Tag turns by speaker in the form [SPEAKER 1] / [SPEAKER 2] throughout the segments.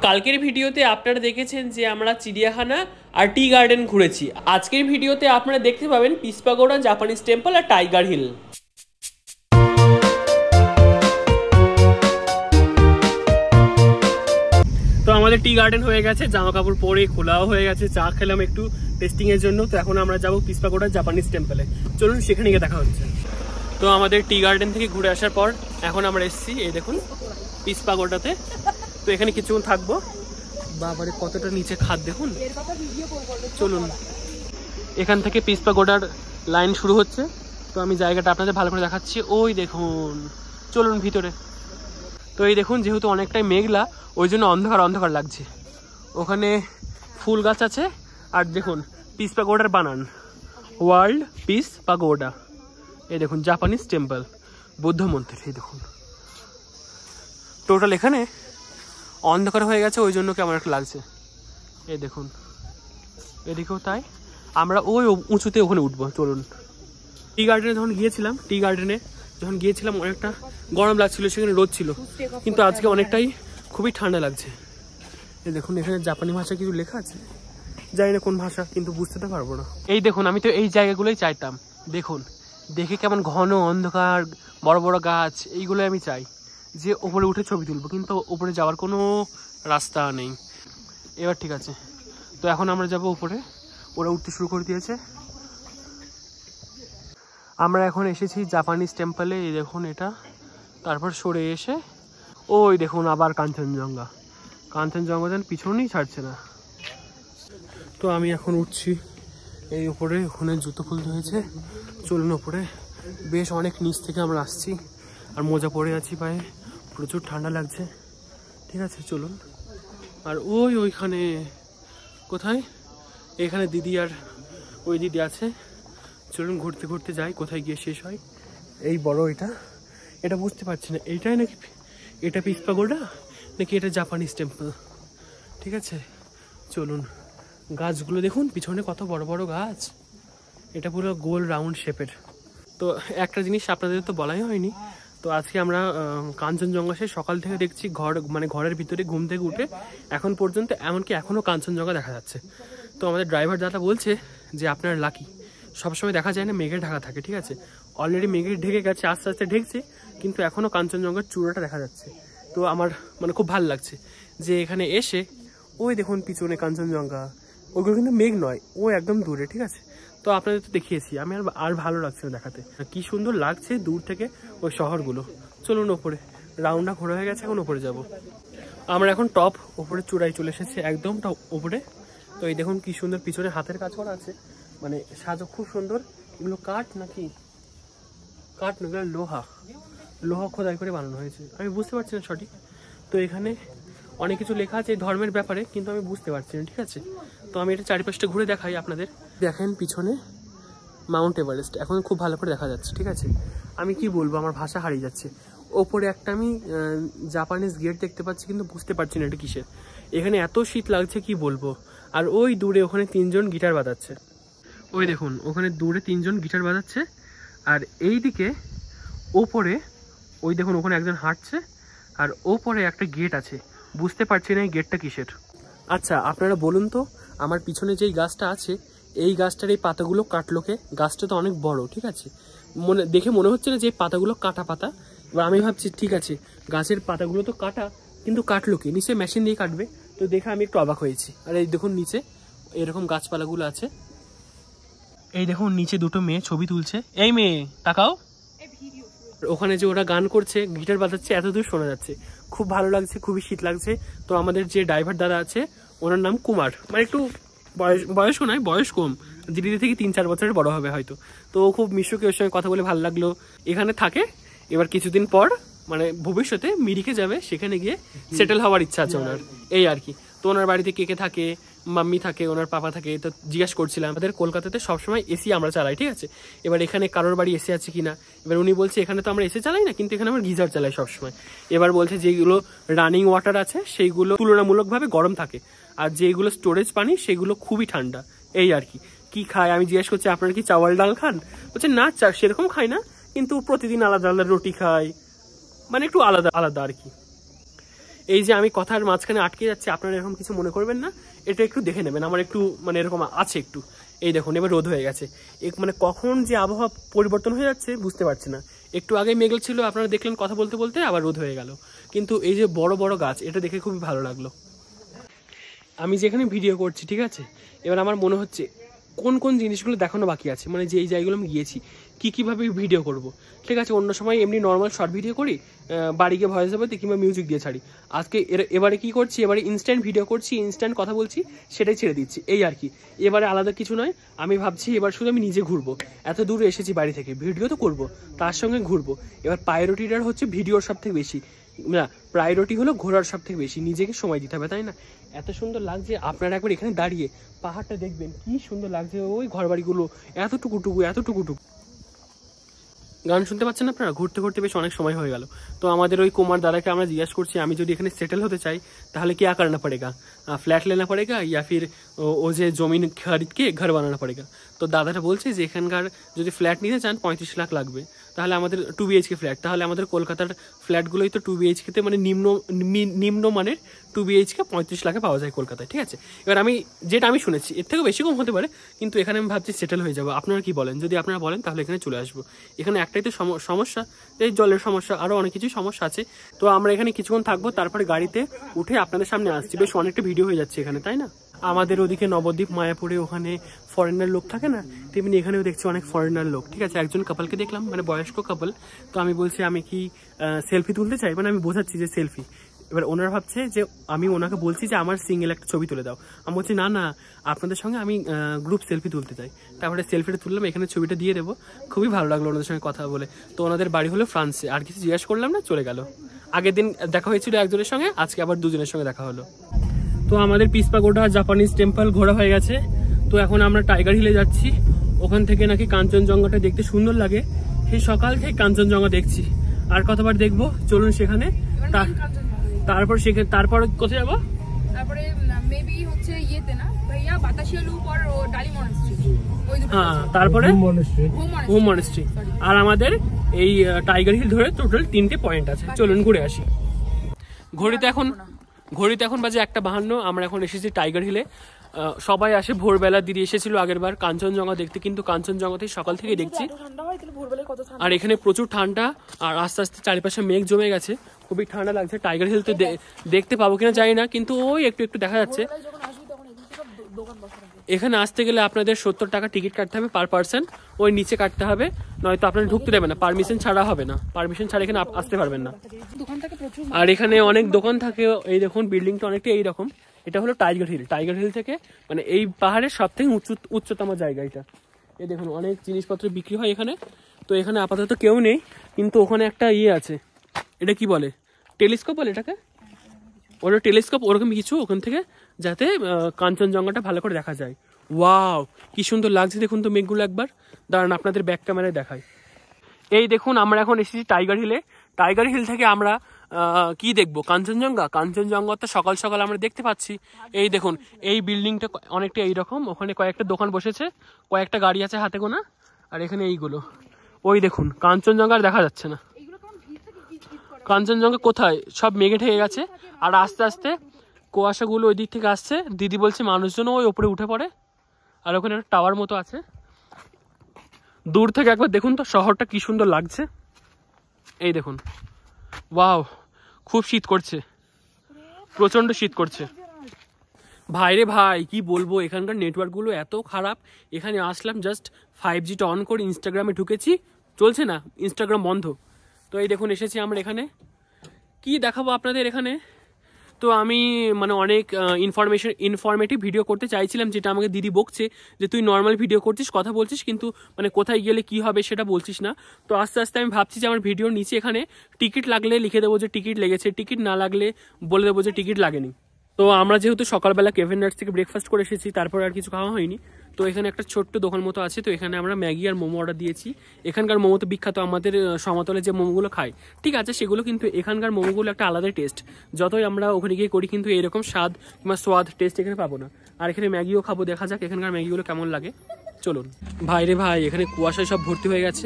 [SPEAKER 1] কালকের ভিডিওতে আপনারা দেখেছেন যে আমরা চিড়িয়াখানা আর টি গার্ডেন ঘুরেছি। আজকের ভিডিওতে আপনারা দেখতে পাবেন পিস পাগোডা, জাপানিজ টেম্পল আর টাইগার হিল। তো আমাদের টি গার্ডেন হয়ে গেছে, জামা কাপড় পরে খোলাও হয়ে গেছে, চা খেলাম একটু টেস্টিং এর জন্য। তো এখন আমরা যাবো পিস পাগোডা জাপানিজ টেম্পলে, চলুন সেখানে গিয়ে দেখা হচ্ছে। তো আমাদের টি গার্ডেন থেকে ঘুরে আসার পর এখন আমরা এসেছি এই দেখুন পিস পাগোডাতে। তো এখানে কিছুক্ষণ থাকবো। বাবারে কতটা নিচে খাদ দেখুন, চলুন। এখান থেকে পিস পাগোডার লাইন শুরু হচ্ছে। তো আমি জায়গাটা আপনাদের ভালো করে দেখাচ্ছি, ওই দেখুন, চলুন ভিতরে। তো এই দেখুন যেহেতু অনেকটাই মেঘলা ওই জন্য অন্ধকার অন্ধকার লাগছে। ওখানে ফুল গাছ আছে আর দেখুন পিস পাগোডার বানান ওয়ার্ল্ড পিস পাগোডা। এই দেখুন জাপানিজ টেম্পল, বৌদ্ধ মন্দির। এই দেখুন টোটাল এখানে অন্ধকার হয়ে গেছে ওই জন্য কেমন একটা লাগছে। এই দেখুন এদিকেও তাই। আমরা ওই উঁচুতে ওখানে উঠবো, চলুন। টি গার্ডেনে যখন গিয়েছিলাম অনেকটা গরম লাগছিল, সেখানে রোদ ছিল, কিন্তু আজকে অনেকটাই খুবই ঠান্ডা লাগছে। এই দেখুন এখানে জাপানি ভাষা কিছু লেখা আছে, জানি না কোন ভাষা, কিন্তু বুঝতে তো পারবো না। এই দেখুন আমি তো এই জায়গাগুলোই চাইতাম, দেখুন দেখে কেমন ঘন অন্ধকার, বড় বড় গাছ, এইগুলোই আমি চাই যে ওপরে উঠে ছবি তুলবো, কিন্তু ওপরে যাওয়ার কোনো রাস্তা নেই। এবার ঠিক আছে, তো এখন আমরা যাব উপরে, ওরা উঠতে শুরু করে দিয়েছে। আমরা এখন এসেছি জাপানিজ টেম্পলে। এই দেখুন এটা, তারপর সরে এসে ওই দেখুন আবার কাঞ্চনজঙ্ঘা যেন পিছনেই ছাড়ছে না। তো আমি এখন উঠছি এই উপরে, ওখানে জুতো খুলতে হয়েছে। চলুন উপরে, বেশ অনেক নিচ থেকে আমরা আসছি আর মোজা পরে আছি পায়ে, প্রচুর ঠান্ডা লাগছে। ঠিক আছে চলুন। আর ওইখানে কোথায়, এখানে দিদি আর ওই দিদি আছে। চলুন ঘুরতে ঘুরতে যাই, কোথায় গিয়ে শেষ হয়। এই বড় এটা বুঝতে পারছি না, এইটাই নাকি এটা পিস পাগোডা নাকি এটা জাপানিজ টেম্পল। ঠিক আছে চলুন। গাছগুলো দেখুন পিছনে কত বড় বড় গাছ, এটা পুরো গোল রাউন্ড শেপের। তো একটা জিনিস আপনাদের তো বলাই হয়নি, তো আজকে আমরা কাঞ্চনজঙ্ঘা সে সকাল থেকে দেখছি, ঘরের ভিতরে ঘুম থেকে উঠে এখন পর্যন্ত এমনকি এখনও কাঞ্চনজঙ্ঘা দেখা যাচ্ছে। তো আমাদের ড্রাইভার দাদা বলছে যে আপনার লাকি, সবসময় দেখা যায় না, মেঘে ঢাকা থাকে। ঠিক আছে, অলরেডি মেঘে ঢেকে গেছে, আস্তে আস্তে ঢেকছে, কিন্তু এখনও কাঞ্চনজঙ্ঘার চূড়াটা দেখা যাচ্ছে। তো আমার খুব ভালো লাগছে যে এখানে এসে ওই দেখুন পিছনে কাঞ্চনজঙ্ঘা, ওগুলো কিন্তু মেঘ নয়, ও একদম দূরে। ঠিক আছে, তো আপনাদের তো দেখিয়েছি, আমি আর ভালো লাগছে না দেখাতে, কি সুন্দর লাগছে দূর থেকে ওই শহরগুলো। চলুন ওপরে, রাউন্ডটা ঘোরা হয়ে গেছে, এখন ওপরে যাব। আমরা এখন টপ ওপরে চূড়ায় চলে এসেছি, একদম টপ ওপরে। তো এই দেখুন কি সুন্দর পিছনে হাতের কাজ করা আছে, সাজো খুব সুন্দর। এগুলো কাঠ নাকি, কাঠ না, এগুলো লোহা খোদাই করে বানানো হয়েছে, আমি বুঝতে পারছি না সঠিক। তো এখানে অনেক কিছু লেখা আছে ধর্মের ব্যাপারে, কিন্তু আমি বুঝতে পারছি না। ঠিক আছে, তো আমি এটা চারিপাশটা ঘুরে দেখাই আপনাদের। দেখেন পিছনে মাউন্ট এভারেস্ট এখন খুব ভালো করে দেখা যাচ্ছে। ঠিক আছে, আমি কি বলবো, আমার ভাষা হারিয়ে যাচ্ছে। ওপরে একটা আমি জাপানিজ গেট দেখতে পাচ্ছি, কিন্তু বুঝতে পারছি না এটা কিসের। এখানে এত শীত লাগছে কি বলবো। আর ওই দূরে ওখানে 3 জন গিটার বাজাচ্ছে, ওই দেখুন ওখানে দূরে 3 জন গিটার বাজাচ্ছে। আর এই দিকে ওপরে ওই দেখুন ওখানে একজন হাঁটছে, আর ওপরে একটা গেট আছে, বুঝতে পারছি না এই গেটটা কিসের। আচ্ছা আপনারা বলুন তো, আমার পিছনে যেই গাছটা আছে এই গাছটার এই পাতাগুলো কাটলো কে? গাছটা তো অনেক বড়। ঠিক আছে, দেখে মনে হচ্ছে না যে পাতাগুলো কাটা পাতা। এবার আমি ভাবছি ঠিক আছে গাছের পাতাগুলো তো কাটা, কিন্তু কাটলো কে? নিচে মেশিন দিয়ে কাটবে। তো দেখে আমি একটু অবাক হয়েছি। আর এই দেখুন নিচে এরকম গাছপালাগুলো আছে। এই দেখুন নিচে 2টো মেয়ে ছবি তুলছে। এই মেয়ে তাকাও, ওখানে যে ওরা গান করছে, গিটার বাজাচ্ছে, এত দূর শোনা যাচ্ছে, খুব ভালো লাগছে, খুবই শীত লাগছে। তো আমাদের যে ড্রাইভার দাদা আছে ওনার নাম কুমার, একটু বয়স্ক নয়, বয়স কম, দিদি থেকে 3-4 বছরের বড় হবে হয়তো। তো ও খুব মিশুকে, ওর সঙ্গে কথা বলে ভালো লাগলো। এখানে থাকে, এবার কিছুদিন পর ভবিষ্যতে মিরিকে যাবে, সেখানে গিয়ে সেটেল হওয়ার ইচ্ছা আছে ওনার, এই আর কি। তো ওনার বাড়িতে কে কে থাকে, মাম্মি থাকে, ওনার পাপা থাকে। তো জিজ্ঞাসা করছিলাম, আমাদের কলকাতাতে সবসময় এসি আমরা চালাই, ঠিক আছে, এবার এখানে কারোর বাড়ি এসি আছে কিনা। এবার উনি বলছে এখানে তো আমরা এসি চালাই না, কিন্তু এখানে আমরা গিজার চালাই সবসময়। এবার বলছে যেগুলো রানিং ওয়াটার আছে সেইগুলো তুলনামূলকভাবে গরম থাকে, আর যেগুলো স্টোরেজ পানি সেগুলো খুবই ঠান্ডা, এই আর কি। কি খায় আমি জিজ্ঞেস করছি, আপনার কি চাওয়াল ডাল খান? বলছে না, সেরকম খাই না, কিন্তু প্রতিদিন আলাদা আলাদা রুটি খাই, একটু আলাদা আলাদা আর কি। এই যে আমি কথার মাঝখানে আটকে যাচ্ছি, আপনারা এরকম কিছু মনে করবেন না, এটা একটু দেখে নেবেন। আমার একটু মানে এরকম আছে একটু। এই দেখুন এবার রোদ হয়ে গেছে, মানে কখন যে আবহাওয়া পরিবর্তন হয়ে যাচ্ছে বুঝতে পারছি না। একটু আগে মেঘ ছিল, আপনারা দেখলেন কথা বলতে বলতে আবার রোদ হয়ে গেল। কিন্তু এই যে বড় বড় গাছ, এটা দেখে খুবই ভালো লাগলো। আমি যেখানে ভিডিও করছি ঠিক আছে, এবার আমার মনে হচ্ছে কোন কোন জিনিসগুলো দেখানো বাকি আছে, মানে যে এই জায়গাগুলো আমি গিয়েছি কীভাবে ভিডিও করব। ঠিক আছে, অন্য সময় এমনি নর্মাল শর্ট ভিডিও করি, বাড়ি গিয়ে ভয়েস ওভার কিংবা মিউজিক দিয়ে ছাড়ি। আজকে এবারে কি করছি, এবারে ইনস্ট্যান্ট ভিডিও করছি, ইনস্ট্যান্ট কথা বলছি, সেটাই ছেড়ে দিচ্ছি, এই আর কি। এবারে আলাদা কিছু নয়, আমি ভাবছি এবার শুধু আমি নিজে ঘুরবো। এত দূর এসেছি বাড়ি থেকে, ভিডিও তো করবো, তার সঙ্গে ঘুরবো। এবার প্রায়োরিটিটার হচ্ছে ভিডিওর সব থেকে বেশি, না প্রায়োরিটি হলো ঘোরার সব থেকে বেশি, নিজেকে সময় দিতে হবে, তাই না? এত সুন্দর লাগছে, আপনারা একবার এখানে দাঁড়িয়ে পাহাড়টা দেখবেন কি সুন্দর লাগছে, ওই ঘর বাড়িগুলো এতটুকু। গান শুনতে পাচ্ছেন আপনারা? ঘুরতে ঘুরতে বেশ অনেক সময় হয়ে গেল। তো আমাদের ওই কুমার দাদাকে আমরা জিজ্ঞাসা করছি, আমি যদি এখানে সেটেল হতে চাই তাহলে क्या करना पड़ेगा, फ्लैट लेना पड़ेगा या फिर ও যে জমিন खरीद के घर बनाना पड़ेगा। তো দাদাটা বলছে যে এখানকার যদি ফ্ল্যাট নিতে চান 35 লাখ লাগবে, তাহলে আমাদের 2 BHK ফ্ল্যাট, তাহলে আমাদের কলকাতার ফ্ল্যাটগুলোই তো 2 BHKতে মানে নিম্ন মানের 2 BHK 35 লাখে পাওয়া যায় কলকাতায়। ঠিক আছে, এবার যেটা আমি শুনেছি এর থেকেও বেশি কম হতে পারে, কিন্তু এখানে আমি ভাবছি সেটেল হয়ে যাবো। আপনারা কি বলেন? যদি আপনারা বলেন তাহলে এখানে চলে আসবো। এখানে একটাই তো সমস্যা, এই জলের সমস্যা, আরও অনেক কিছুই সমস্যা আছে। তো আমরা এখানে কিছুক্ষণ থাকবো, তারপরে গাড়িতে উঠে আপনাদের সামনে আসছি। বেশ অনেকটা ভিডিও হয়ে যাচ্ছে এখানে, তাই না? আমাদের ওদিকে নবদ্বীপ মায়াপুরে ওখানে ফরেনার লোক থাকে না, তেমনি এখানেও দেখছি অনেক ফরেনার লোক। ঠিক আছে, একজন কাপলকে দেখলাম, মানে বয়স্ক কাপল। তো আমি বলছি আমি কি সেলফি তুলতে চাই, মানে আমি বোঝাচ্ছি যে সেলফি। এবার ওনারা ভাবছে যে আমি ওনাকে বলছি যে আমার সিঙ্গেল একটা ছবি তুলে দাও। আমি বলছি না না, আপনাদের সঙ্গে আমি গ্রুপ সেলফি তুলতে চাই। তারপরে সেলফিটা তুললাম, এখানে ছবিটা দিয়ে দেবো। খুবই ভালো লাগলো ওনাদের সঙ্গে কথা বলে। তো ওনাদের বাড়ি হলো ফ্রান্সে। আর কিছু জিজ্ঞাসা করলাম না, চলে গেল। আগের দিন দেখা হয়েছিল একজনের সঙ্গে, আজকে আবার দুজনের সঙ্গে দেখা হলো। তো আমাদের পিসপাগোডা জাপানিজ টেম্পল ঘোরা হয়ে গেছে। তো এখন আমরা টাইগার হিলে যাচ্ছি। ওখান থেকে নাকি কাঞ্চনজঙ্ঘাটা দেখতে সুন্দর লাগে। সেই সকাল থেকে কাঞ্চনজঙ্ঘা দেখছি, আর কতবার দেখবো, চলুন সেখানে। তারপর কোথায় যাবো? তারপরে মেবি হচ্ছে ইয়েতে না ভাইয়া, বাতাসিয়া লুপ আর ডালি মনাস্ট্রি, ওই দুটো। হ্যাঁ, তারপরে হোম মনাস্ট্রি। আর আমাদের এই টাইগার হিল ধরে টোটাল 3টে পয়েন্ট আছে। চলুন ঘুরে আসি। ঘড়িতে এখন বাজে 1:52। আমরা এখন এসেছি টাইগার হিলে। সবাই আসে ভোরবেলা, দিদি এসেছিল আগের বার কাঞ্চনজঙ্ঘা দেখতে, কিন্তু কাঞ্চনজঙ্ঘাতে সকাল থেকে দেখছি। আর এখানে প্রচুর ঠান্ডা, আর আস্তে আস্তে চারিপাশে মেঘ জমে গেছে, খুবই ঠান্ডা লাগছে। টাইগার হিল তো দেখতে পাবো কিনা জানি না, কিন্তু ওই একটু দেখা যাচ্ছে। এখানে আসতে গেলে আপনাদের 70 টাকা টিকিট কাটতে হবে পার পার্সন, ওই নিচে কাটতে হবে, নয়তো আপনারা ঢুকতে দেবে না। পারমিশন ছাড়া হবে না, পারমিশন ছাড়া এখানে আসতে পারবেন না। আর এখানে অনেক দোকান থাকে। এই দেখুন বিল্ডিংটা অনেকটা এইরকম। এটা হলো টাইগার হিল থেকে মানে এই পাহাড়ের সব থেকে উচ্চতম জায়গা এটা। এই দেখুন অনেক জিনিসপত্র বিক্রি হয় এখানে। তো এখানে আপাতত কেউ নেই, কিন্তু ওখানে একটা আছে, এটা কি বলে, টেলিস্কোপ বলে এটাকে, ওটা টেলিস্কোপ ওরকম কিছু, ওখান থেকে যাতে কাঞ্চনজঙ্ঘাটা ভালো করে দেখা যায়। ওয়াও, কি সুন্দর লাগছে দেখুন তো মেঘগুলো। একবার দাঁড়ান আপনাদের ব্যাক ক্যামেরায় দেখাই। এই দেখুন আমরা এখন এসেছি টাইগার হিলে। টাইগার হিল থেকে আমরা কি দেখবো, কাঞ্চনজঙ্ঘা তো সকাল সকাল আমরা দেখতে পাচ্ছি। এই দেখুন এই বিল্ডিংটা অনেকটা এইরকম, ওখানে কয়েকটা দোকান বসেছে, কয়েকটা গাড়ি আছে হাতে গোনা। আর এখানে এইগুলো, ওই দেখুন কাঞ্চনজঙ্ঘা আর দেখা যাচ্ছে না। কাঞ্চনজঙ্ঘা কোথায়, সব মেঘে ঠেকে গেছে। আর আস্তে আস্তে কুয়াশাগুলো ওই দিক থেকে আসছে। দিদি বলছে মানুষজনও ওই উপরে উঠে পড়ে। আর ওখানে একটা টাওয়ার মতো আছে। দূর থেকে একবার দেখুন তো শহরটা কি সুন্দর লাগছে। এই দেখুন, ওয়াও, খুব শীত করছে, প্রচন্ড শীত করছে ভাই রে ভাই, কি বলবো, এখানকার নেটওয়ার্কগুলো এত খারাপ। এখানে আসলাম জাস্ট 5Gটা অন করে ইনস্টাগ্রামে ঢুকেছি, চলছে না, ইনস্টাগ্রাম বন্ধ। তো এই দেখুন এসেছি আমরা এখানে, কি দেখাবো আপনাদের এখানে। তো আমি মানে অনেক ইনফরমেটিভ ভিডিও করতে চাইছিলাম, যেটা আমাকে দিদি বকছে যে তুই নর্মাল ভিডিও করছিস, কথা বলছিস, কিন্তু মানে কোথায় গেলে কি হবে সেটা বলছিস না। তো আস্তে আস্তে আমি ভাবছি যে আমার ভিডিওর নিচে এখানে টিকিট লাগলে লিখে দেবো যে টিকিট লেগেছে, টিকিট না লাগলে বলে দেবো যে টিকিট লাগেনি। তো আমরা যেহেতু সকালবেলা কেভেন নাটস থেকে ব্রেকফাস্ট করে এসেছি, তারপর আর কিছু খাওয়া হয়নি। তো এখানে একটা ছোট্ট দোকান মতো আছে, তো এখানে আমরা ম্যাগি আর মোমো অর্ডার দিয়েছি। এখানকার মোমো তো বিখ্যাত, আমাদের সমতলে যে মোমোগুলো খাই ঠিক আছে সেগুলো, কিন্তু এখানকার মোমোগুলো একটা আলাদাই টেস্ট। যতই আমরা ওখানে গিয়ে করি, কিন্তু এরকম স্বাদ কিংবা সোয়াদ টেস্ট এখানে পাবো না। আর এখানে ম্যাগিও খাবো, দেখা যাক এখানকার ম্যাগিগুলো কেমন লাগে। চলুন। ভাই রে ভাই, এখানে কুয়াশায় সব ভর্তি হয়ে গেছে।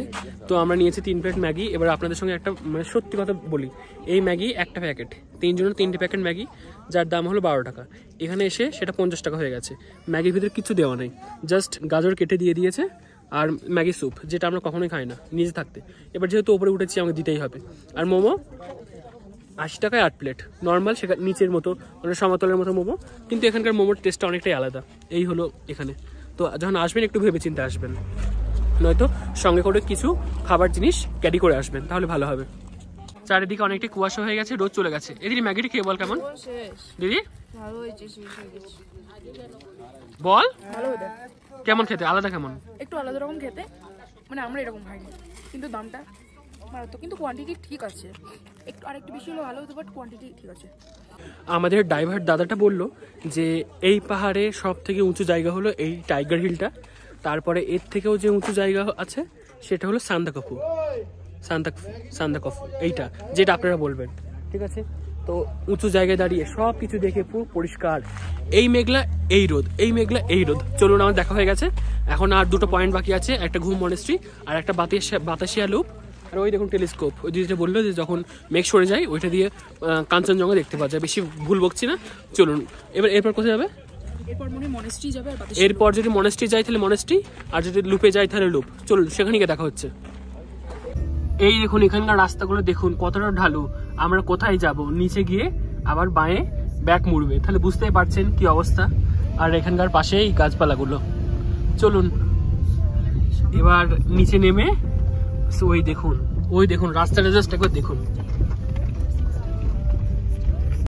[SPEAKER 1] তো আমরা নিয়েছি 3 প্লেট ম্যাগি। এবার আপনাদের সঙ্গে একটা মানে সত্যি কথা বলি, এই ম্যাগি একটা প্যাকেট, 3 জনের 3টে প্যাকেট ম্যাগি, যার দাম হলো 12 টাকা। এখানে এসে সেটা 50 টাকা হয়ে গেছে। ম্যাগির ভিতরে কিছু দেওয়া নেই, জাস্ট গাজর কেটে দিয়ে দিয়েছে আর ম্যাগি স্যুপ, যেটা আমরা কখনোই খাই না নিজে থাকতে। এবার যেহেতু ওপরে উঠেছি আমাকে দিতেই হবে। আর মোমো 80 টাকায় 8 প্লেট, নর্মাল সেখানে নিচের মতো মানে সমতলের মতো মোমো, কিন্তু এখানকার মোমোর টেস্টটা অনেকটাই আলাদা। এই হলো এখানে। তো যখন আসবেন একটু ভেবে চিন্তে আসবেন, নয়তো সঙ্গে করে কিছু খাবার জিনিস ক্যারি করে আসবেন, তাহলে ভালো হবে। চারিদিকে অনেকটাই কুয়াশা হয়ে গেছে, রোদ চলে গেছে। এদিকে ম্যাগিটা খেয়ে বল কেমন দিদি, বল কেমন খেতে, আলাদা কেমন?
[SPEAKER 2] একটু আলাদা রকম খেতে, মানে আমরা এরকম খাইনি, কিন্তু দামটা মারাত্মক, কিন্তু কোয়ান্টিটি ঠিক আছে। একটু আরেকটু বেশি হলে ভালো হতো, বাট কোয়ান্টিটি ঠিক আছে।
[SPEAKER 1] আমাদের ড্রাইভার দাদাটা বললো যে এই পাহাড়ে সব থেকে উঁচু জায়গা হলো এই টাইগার হিলটা, তারপরে এর থেকেও যে উঁচু জায়গা আছে সেটা হলো সান্দাকফু, এইটা যেটা আপনারা বলবেন, ঠিক আছে? তো উঁচু জায়গায় দাঁড়িয়ে সব কিছু দেখে পুরো পরিষ্কার, এই মেঘলা এই রোদ, এই মেঘলা এই রোদ। চলুন, আমার দেখা হয়ে গেছে। এখন আর 2টো পয়েন্ট বাকি আছে, একটা ঘুম মনেস্ট্রি আর একটা বাতাসিয়া লুপ। আর ওই দেখুন টেলিস্কোপ, ওই যেটা বললো যে যখন মেঘ সরে যায় ওইটা দিয়ে কাঞ্চনজঙ্ঘা দেখতে পাওয়া যায়। বেশি ভুল বকছি না, চলুন। এরপর কোথায় যাবে?
[SPEAKER 2] এরপর মনে মনেস্ট্রি যাবে, আর
[SPEAKER 1] এরপর যদি মনেস্ট্রি যাই তাহলে মনেস্ট্রি, আর যদি লুপে যাই তাহলে লুপ। চলুন, সেখানে গিয়ে দেখা হচ্ছে। এই দেখুন এখানকার রাস্তাগুলো দেখুন কতটা ঢালু। আমরা কোথায় যাব? নিচে গিয়ে আবার বাঁয়ে ব্যাক মুড়বে, তাহলে বুঝতেই পারছেন কি অবস্থা। আর এখানকার পাশেই গাছপালাগুলো। চলুন এবার নিচে নেমে, ওই দেখুন রাস্তাটা জাস্ট একবার দেখুন।